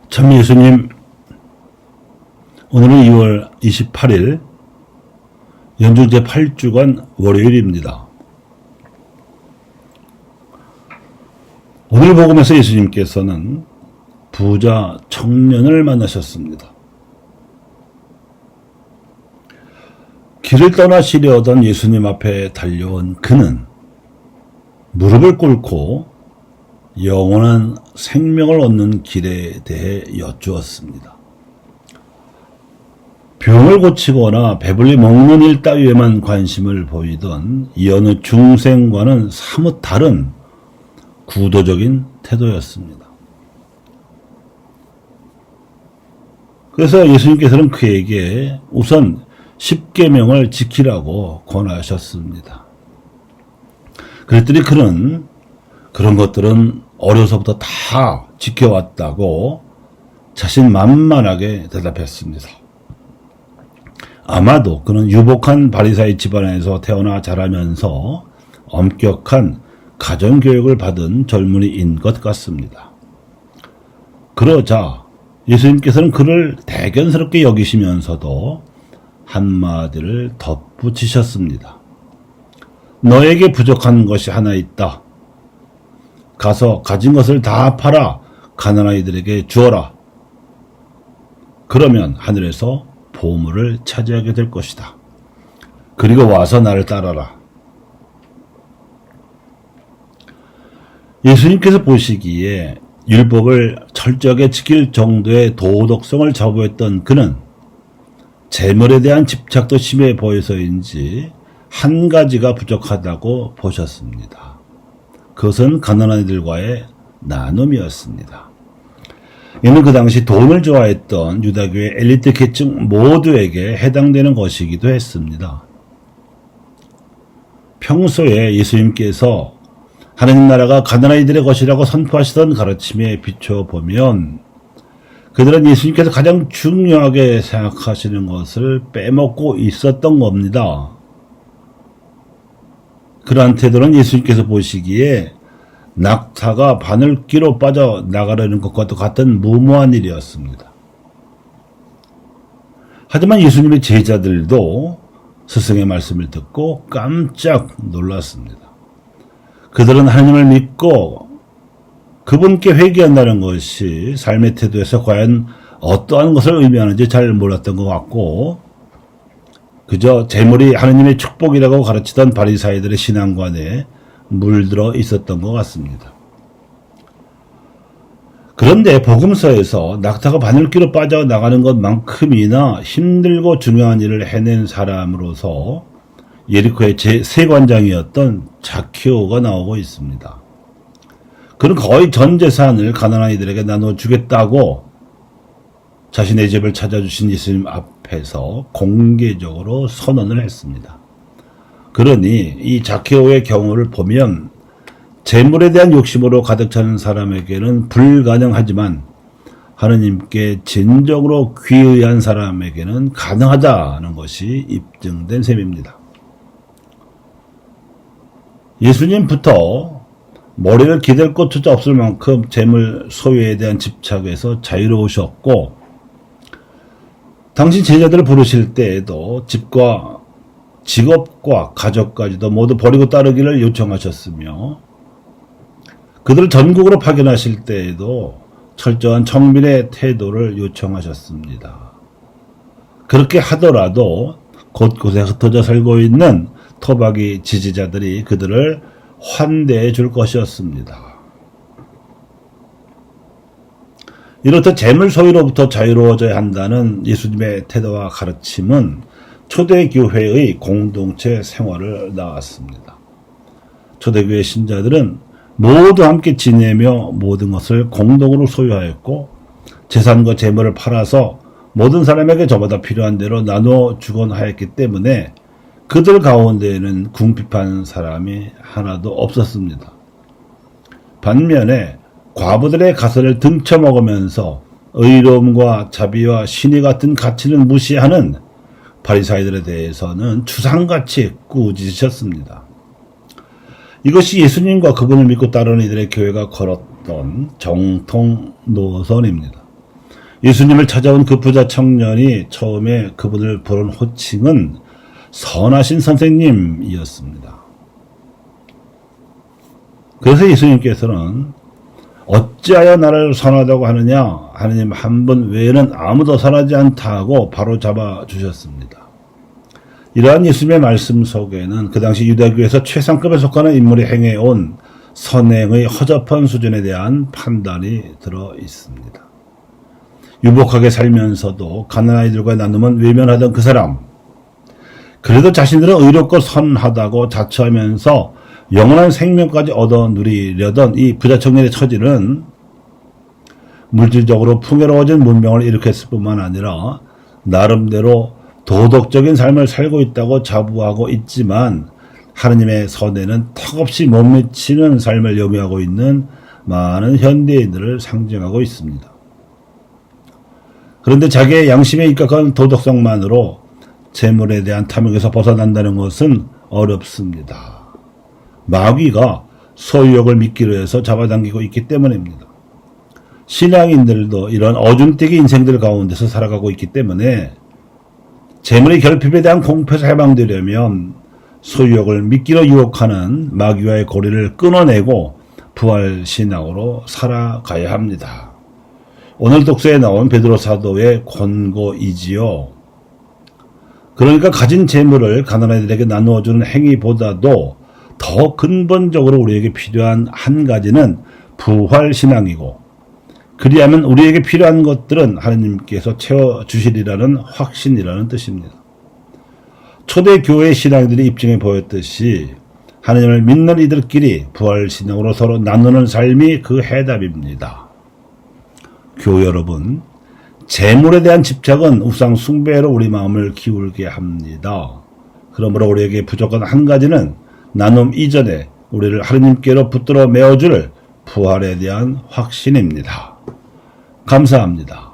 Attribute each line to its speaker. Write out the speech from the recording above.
Speaker 1: 참 예수님, 오늘은 2월 28일 연중 제8주간 월요일입니다. 오늘 복음에서 예수님께서는 부자 청년을 만나셨습니다. 길을 떠나시려던 예수님 앞에 달려온 그는 무릎을 꿇고 영원한 생명을 얻는 길에 대해 여쭈었습니다. 병을 고치거나 배불리 먹는 일 따위에만 관심을 보이던 이 어느 중생과는 사뭇 다른 구도적인 태도였습니다. 그래서 예수님께서는 그에게 우선 10계명을 지키라고 권하셨습니다. 그랬더니 그는 그런 것들은 어려서부터 다 지켜왔다고 자신만만하게 대답했습니다. 아마도 그는 유복한 바리사이 집안에서 태어나 자라면서 엄격한 가정교육을 받은 젊은이인 것 같습니다. 그러자 예수님께서는 그를 대견스럽게 여기시면서도 한마디를 덧붙이셨습니다. 너에게 부족한 것이 하나 있다. 가서 가진 것을 다 팔아 가난한 이들에게 주어라. 그러면 하늘에서 보물을 차지하게 될 것이다. 그리고 와서 나를 따라라. 예수님께서 보시기에 율법을 철저하게 지킬 정도의 도덕성을 자부했던 그는 재물에 대한 집착도 심해 보여서인지 한 가지가 부족하다고 보셨습니다. 그것은 가난한 이들과의 나눔이었습니다. 이는 그 당시 돈을 좋아했던 유다교의 엘리트 계층 모두에게 해당되는 것이기도 했습니다. 평소에 예수님께서 하나님 나라가 가난한 이들의 것이라고 선포하시던 가르침에 비춰보면 그들은 예수님께서 가장 중요하게 생각하시는 것을 빼먹고 있었던 겁니다. 그러한 태도는 예수님께서 보시기에 낙타가 바늘귀로 빠져나가려는 것과도 같은 무모한 일이었습니다. 하지만 예수님의 제자들도 스승의 말씀을 듣고 깜짝 놀랐습니다. 그들은 하나님을 믿고 그분께 회개한다는 것이 삶의 태도에서 과연 어떠한 것을 의미하는지 잘 몰랐던 것 같고 그저 재물이 하나님의 축복이라고 가르치던 바리사이들의 신앙관에 물들어 있었던 것 같습니다. 그런데 복음서에서 낙타가 바늘귀로 빠져나가는 것만큼이나 힘들고 중요한 일을 해낸 사람으로서 예리코의 제3관장이었던 자키오가 나오고 있습니다. 그는 거의 전 재산을 가난한 이들에게 나눠주겠다고 자신의 집을 찾아주신 예수님 앞에서 공개적으로 선언을 했습니다. 그러니 이 자키오의 경우를 보면 재물에 대한 욕심으로 가득 차는 사람에게는 불가능하지만 하느님께 진정으로 귀의한 사람에게는 가능하다는 것이 입증된 셈입니다. 예수님부터 머리를 기댈 곳조차 없을 만큼 재물 소유에 대한 집착에서 자유로우셨고 당신 제자들을 부르실 때에도 집과 직업과 가족까지도 모두 버리고 따르기를 요청하셨으며 그들을 전국으로 파견하실 때에도 철저한 청민의 태도를 요청하셨습니다. 그렇게 하더라도 곳곳에 흩어져 살고 있는 토박이 지지자들이 그들을 환대해 줄 것이었습니다. 이렇듯 재물 소유로부터 자유로워져야 한다는 예수님의 태도와 가르침은 초대교회의 공동체 생활을 낳았습니다. 초대교회 신자들은 모두 함께 지내며 모든 것을 공동으로 소유하였고 재산과 재물을 팔아서 모든 사람에게 저마다 필요한 대로 나누어 주곤 하였기 때문에 그들 가운데에는 궁핍한 사람이 하나도 없었습니다. 반면에 과부들의 가설을 등쳐먹으면서 의로움과 자비와 신의 같은 가치를 무시하는 바리사이들에 대해서는 추상같이 꾸짖으셨습니다. 이것이 예수님과 그분을 믿고 따르는 이들의 교회가 걸었던 정통 노선입니다. 예수님을 찾아온 그 부자 청년이 처음에 그분을 부른 호칭은 선하신 선생님이었습니다. 그래서 예수님께서는 어찌하여 나를 선하다고 하느냐? 하느님 한 분 외에는 아무도 선하지 않다고 바로 잡아 주셨습니다. 이러한 예수님의 말씀 속에는 그 당시 유대교에서 최상급에 속하는 인물이 행해온 선행의 허접한 수준에 대한 판단이 들어 있습니다. 유복하게 살면서도 가난아이들과 나누면 외면하던 그 사람, 그래도 자신들은 의롭고 선하다고 자처하면서 영원한 생명까지 얻어 누리려던 이 부자 청년의 처지는 물질적으로 풍요로워진 문명을 일으켰을 뿐만 아니라 나름대로 도덕적인 삶을 살고 있다고 자부하고 있지만 하느님의 선에는 턱없이 못 미치는 삶을 영위하고 있는 많은 현대인들을 상징하고 있습니다. 그런데 자기의 양심에 입각한 도덕성만으로 재물에 대한 탐욕에서 벗어난다는 것은 어렵습니다. 마귀가 소유욕을 미끼로 해서 잡아당기고 있기 때문입니다. 신앙인들도 이런 어중뛰기 인생들 가운데서 살아가고 있기 때문에 재물의 결핍에 대한 공포에서 해방되려면 소유욕을 미끼로 유혹하는 마귀와의 고리를 끊어내고 부활신앙으로 살아가야 합니다. 오늘 독서에 나온 베드로 사도의 권고이지요. 그러니까 가진 재물을 가난아이들에게 나누어주는 행위보다도 더 근본적으로 우리에게 필요한 한 가지는 부활신앙이고, 그리하면 우리에게 필요한 것들은 하나님께서 채워주시리라는 확신이라는 뜻입니다. 초대 교회 신앙들이 입증해 보였듯이 하나님을 믿는 이들끼리 부활신앙으로 서로 나누는 삶이 그 해답입니다. 교회 여러분, 재물에 대한 집착은 우상 숭배로 우리 마음을 기울게 합니다. 그러므로 우리에게 부족한 한 가지는 나눔 이전에 우리를 하나님께로 붙들어 메어줄 부활에 대한 확신입니다. 감사합니다.